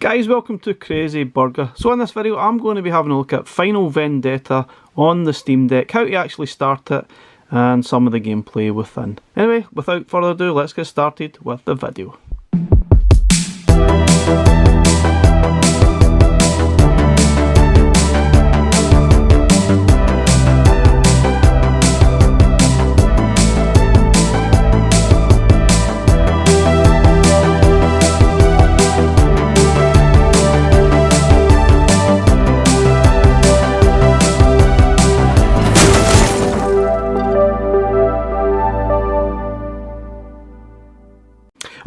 Guys, welcome to Crazy Burger. So in this video I'm going to be having a look at Final Vendetta on the Steam Deck, how to actually start it and some of the gameplay within. Anyway, without further ado, let's get started with the video.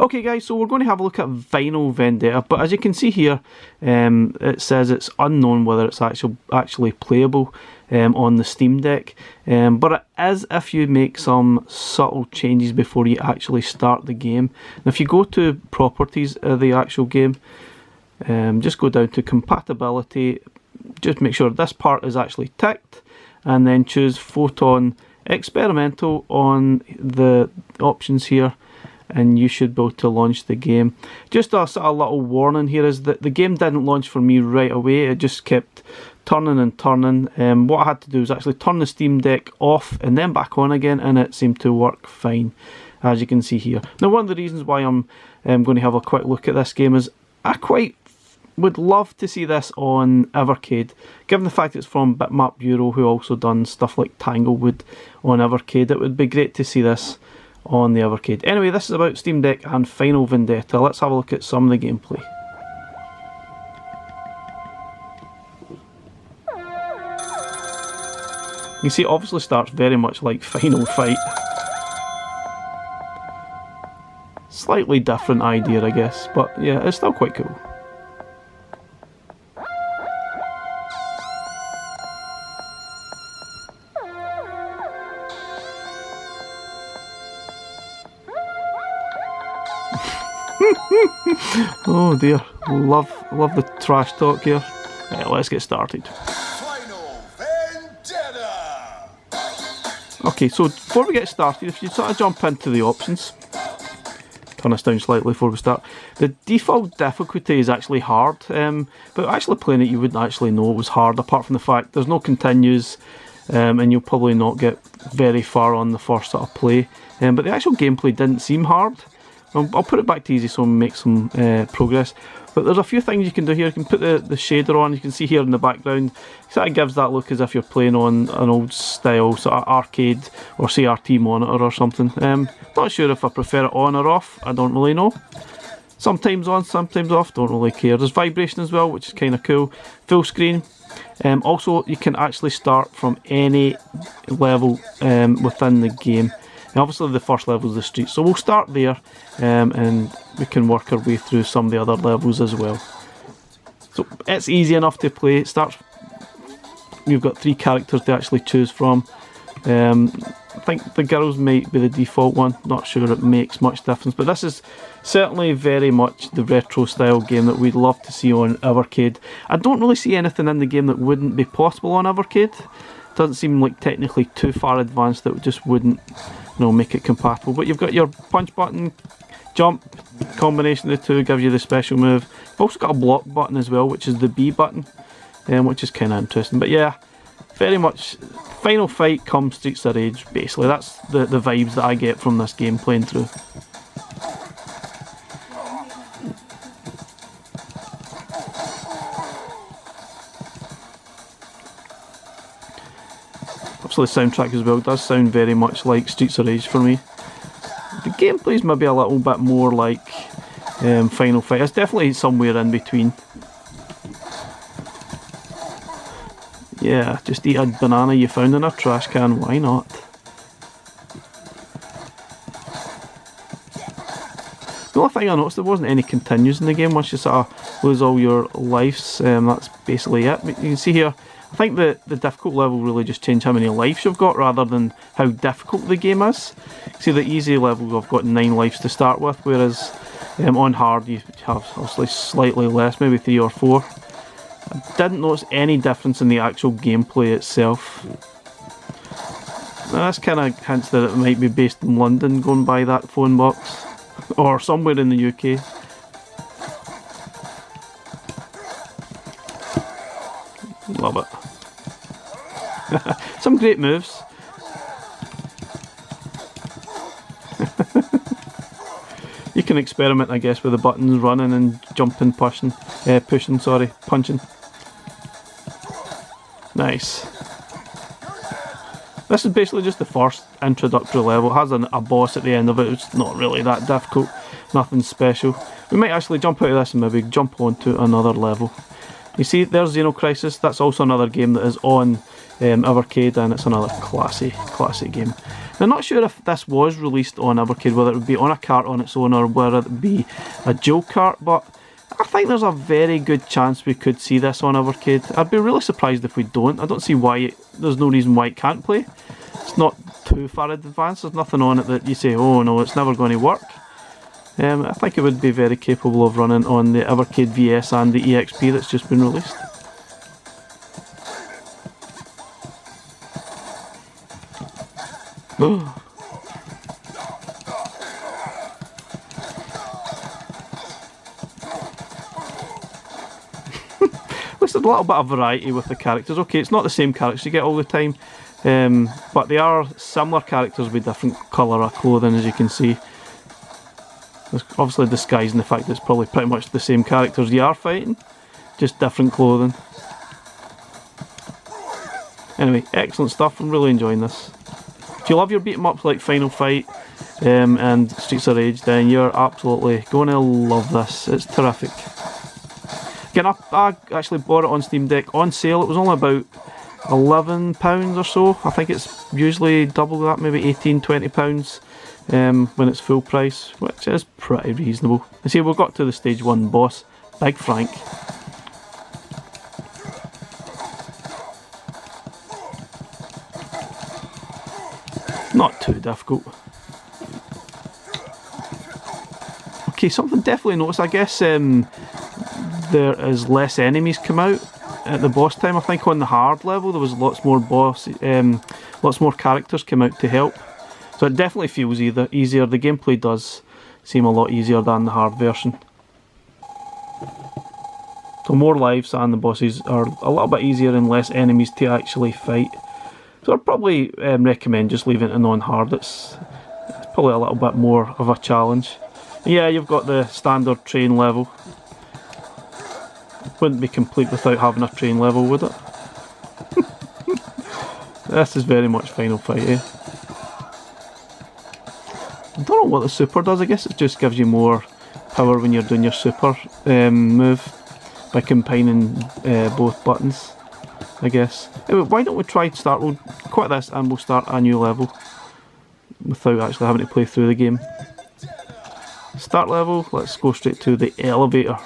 Okay guys, so we're going to have a look at Final Vendetta, but as you can see here, it says it's unknown whether it's actually playable on the Steam Deck, but it is if you make some subtle changes before you actually start the game. And if you go to properties of the actual game, just go down to compatibility, just make sure this part is actually ticked, and then choose Photon Experimental on the options here, and you should be able to launch the game. Just a sort of little warning here is that the game didn't launch for me right away, it just kept turning and turning. What I had to do was actually turn the Steam Deck off and then back on again, and it seemed to work fine, as you can see here. Now one of the reasons why I'm going to have a quick look at this game is I quite would love to see this on Evercade, given the fact it's from Bitmap Bureau, who also done stuff like Tanglewood on Evercade. It would be great to see this on the Evercade. Anyway, this is about Steam Deck and Final Vendetta. Let's have a look at some of the gameplay. You can see it obviously starts very much like Final Fight. Slightly different idea, I guess, but yeah, it's still quite cool. Oh dear, love the trash talk here. Right, let's get started. Final Vendetta. Okay, so before we get started, if you sort of jump into the options, turn this down slightly before we start. The default difficulty is actually hard, but actually playing it you wouldn't actually know it was hard, apart from the fact there's no continues, and you'll probably not get very far on the first sort of play. But the actual gameplay didn't seem hard. I'll put it back to easy so we make some progress. But there's a few things you can do here. You can put the shader on. You can see here in the background, it sort of gives that look as if you're playing on an old style sort of arcade or CRT monitor or something. Not sure if I prefer it on or off. I don't really know. Sometimes on, sometimes off. Don't really care. There's vibration as well, which is kind of cool. Full screen. Also, you can actually start from any level within the game. And obviously the first level is the street, so we'll start there, and we can work our way through some of the other levels as well. So it's easy enough to play. It starts, you've got 3 characters to actually choose from. I think the girls might be the default one, not sure it makes much difference, but this is certainly very much the retro style game that we'd love to see on Evercade. I don't really see anything in the game that wouldn't be possible on Evercade. Doesn't seem like technically too far advanced that just wouldn't, you know, make it compatible. But you've got your punch button, jump, combination of the two gives you the special move. You've also got a block button as well, which is the B button, which is kind of interesting. But yeah, very much Final Fight come Streets of Rage, basically. That's the vibes that I get from this game playing through. Obviously the soundtrack as well does sound very much like Streets of Rage for me. The gameplay's maybe a little bit more like Final Fight. It's definitely somewhere in between. Yeah, just eat a banana you found in a trash can, why not? The only thing I noticed, there wasn't any continues in the game. Once you sort of lose all your lives, that's basically it. But you can see here, I think the difficult level really just changed how many lives you've got rather than how difficult the game is. See, the easy level I've got 9 lives to start with, whereas on hard you have obviously slightly less, maybe 3 or 4. I didn't notice any difference in the actual gameplay itself. Now, this kind of hints that it might be based in London, going by that phone box, or somewhere in the UK. Love it. Some great moves. You can experiment, I guess, with the buttons, running and jumping, pushing, punching. Nice. This is basically just the first introductory level. It has a boss at the end of it. It's not really that difficult, nothing special. We might actually jump out of this and maybe jump on to another level. You see, there's Xenocrisis. That's also another game that is on Evercade, and it's another classy game. Now, I'm not sure if this was released on Evercade, whether it would be on a cart on its own or whether it would be a dual cart, but I think there's a very good chance we could see this on Evercade. I'd be really surprised if we don't. I don't see why, there's no reason why it can't play. It's not too far advanced, there's nothing on it that you say, oh no, it's never going to work. I think it would be very capable of running on the Evercade VS and the EXP that's just been released. Oh. There's a little bit of variety with the characters. Okay, it's not the same characters you get all the time, but they are similar characters with different colour of clothing, as you can see. It's obviously disguising the fact that it's probably pretty much the same characters you are fighting, just different clothing. Anyway, excellent stuff. I'm really enjoying this. If you love your beat 'em ups like Final Fight and Streets of Rage, then you're absolutely going to love this. It's terrific. Again, I actually bought it on Steam Deck on sale. It was only about £11 or so. I think it's usually double that, maybe £18–20 when it's full price, which is pretty reasonable. You see, we've got to the stage 1 boss, Big Frank. Not too difficult. Okay, something definitely noticed. I guess there is less enemies come out at the boss time. I think on the hard level there was lots more lots more characters come out to help. So it definitely feels easier. The gameplay does seem a lot easier than the hard version. So more lives and the bosses are a little bit easier and less enemies to actually fight. So I'd probably recommend just leaving it on hard. It's probably a little bit more of a challenge. Yeah, you've got the standard train level. Wouldn't be complete without having a train level, would it? This is very much Final Fight, eh? I don't know what the super does. I guess it just gives you more power when you're doing your super move by combining both buttons, I guess. Anyway, why don't we try start? We'll quit this and we'll start a new level without actually having to play through the game. Start level, let's go straight to the elevator.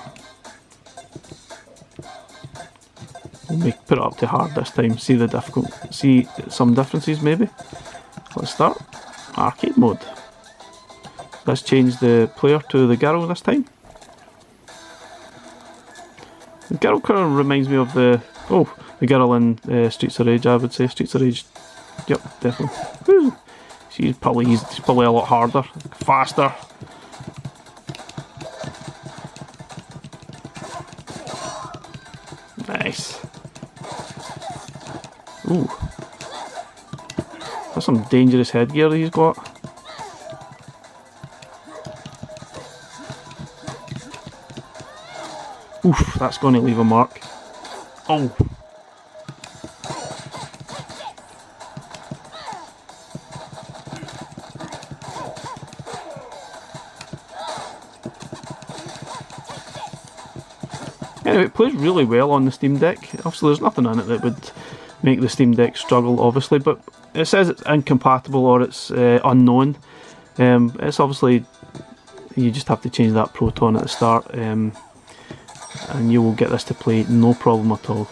We'll put it up to hard this time, see some differences maybe. Let's start arcade mode. Let's change the player to the girl this time. The girl kind of reminds me of the girl in Streets of Rage, I would say. Streets of Rage, yep, definitely. Woo. She's probably a lot harder, faster. Nice. Ooh. That's some dangerous headgear he's got. Oof, that's going to leave a mark. Oh. Anyway, it plays really well on the Steam Deck. Obviously there's nothing in it that would make the Steam Deck struggle, obviously, but it says it's incompatible or it's unknown. It's obviously, you just have to change that Proton at the start, and you will get this to play no problem at all.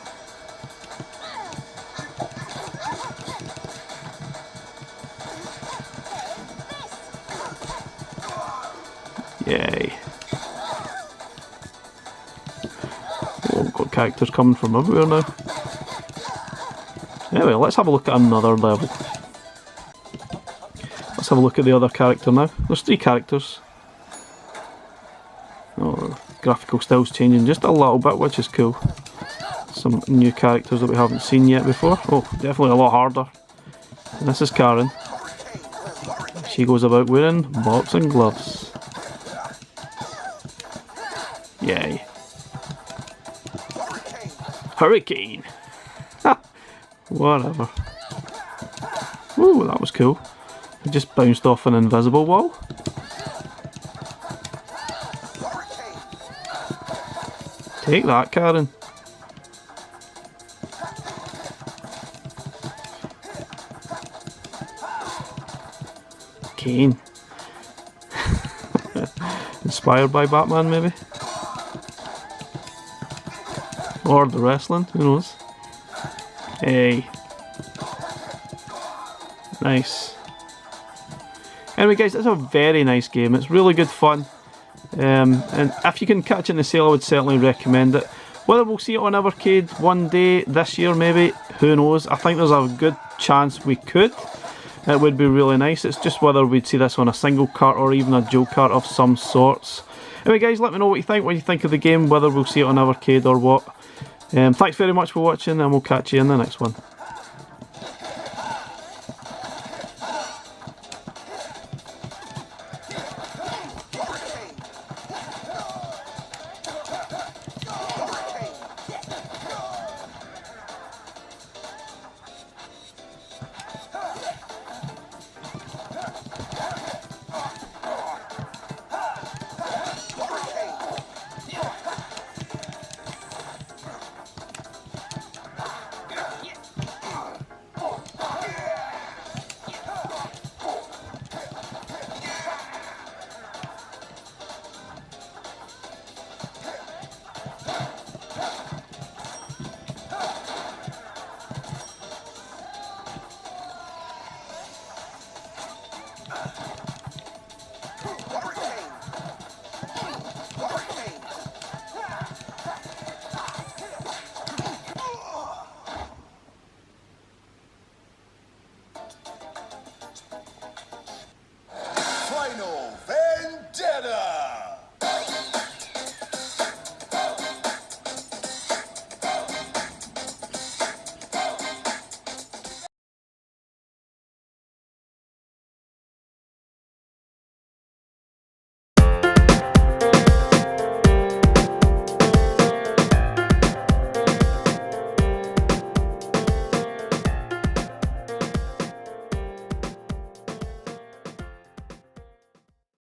Yay. Oh, we've got characters coming from everywhere now. Anyway, let's have a look at another level. Let's have a look at the other character now. There's 3 characters. Oh, the graphical style's changing just a little bit, which is cool. Some new characters that we haven't seen yet before. Oh, definitely a lot harder. And this is Karen. She goes about wearing boxing gloves. Yay. Hurricane! Ha! Whatever. Ooh, that was cool. It just bounced off an invisible wall. Take that, Karen. Kane. Inspired by Batman, maybe? Or the wrestling, who knows? Hey. Nice. Anyway guys, it's a very nice game. It's really good fun. And if you can catch it in the sale, I would certainly recommend it. Whether we'll see it on Evercade one day, this year maybe, who knows. I think there's a good chance we could. It would be really nice. It's just whether we'd see this on a single cart or even a dual cart of some sorts. Anyway guys, let me know what you think of the game, whether we'll see it on Evercade or what. Thanks very much for watching, and we'll catch you in the next one.